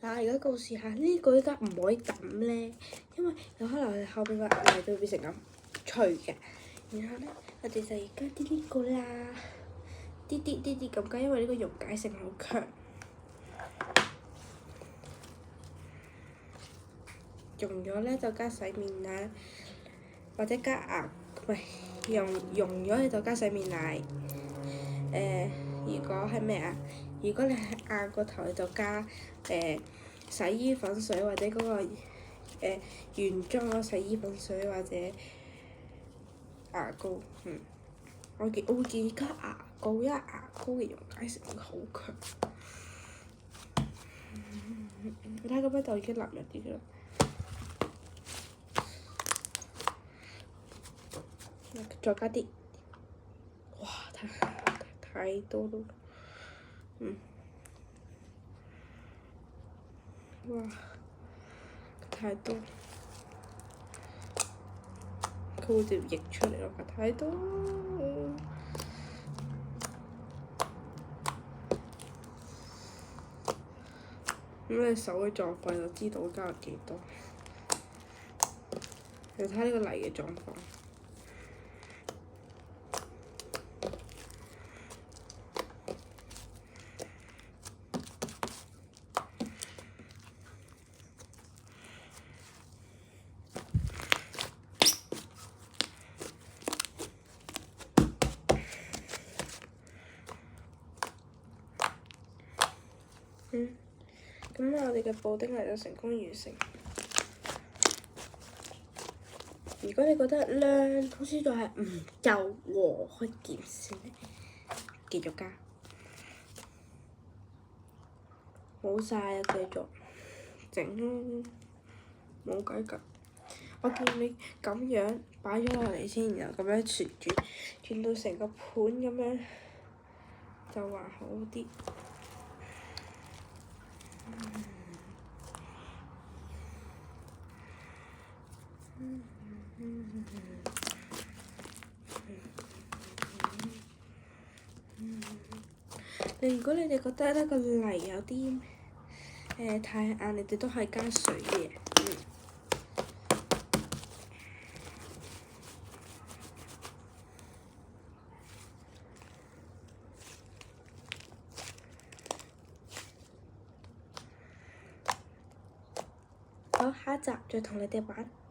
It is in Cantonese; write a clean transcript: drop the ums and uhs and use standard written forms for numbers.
嗱，而家告示下呢個依家唔可以抌咧，因為有可能後邊個泥就會變成咁脆嘅。然後咧，我哋就而家啲呢個啦，啲咁解，因為呢個溶解性好強。溶咗咧就加洗面奶，或者加牙，唔係溶咗你就加洗面奶。如果係咩啊？如果你係硬個頭，你就加洗衣粉水或者嗰個原裝嗰洗衣粉水或者牙膏。我會建議加牙膏，因為牙膏嘅溶解性好強。你睇咁樣就已經淋入啲啦。再加啲，哇！太多咯，哇！太多，佢會直接溢出嚟咯，太多。咁你手嘅狀況就知道加咗幾多。你睇呢個泥嘅狀況。咁我哋嘅布丁泥就成功完成。如果你覺得咧，好似仲係唔夠喎，可以減少，繼續加。冇晒啊！繼續整咯，冇計㗎。我見你咁樣擺咗落嚟先，然後咁樣轉到成個盤咁樣，就還好啲。如果你哋覺得呢個泥有啲太硬，你哋都可以加水嘅。好，下一集再同你哋玩。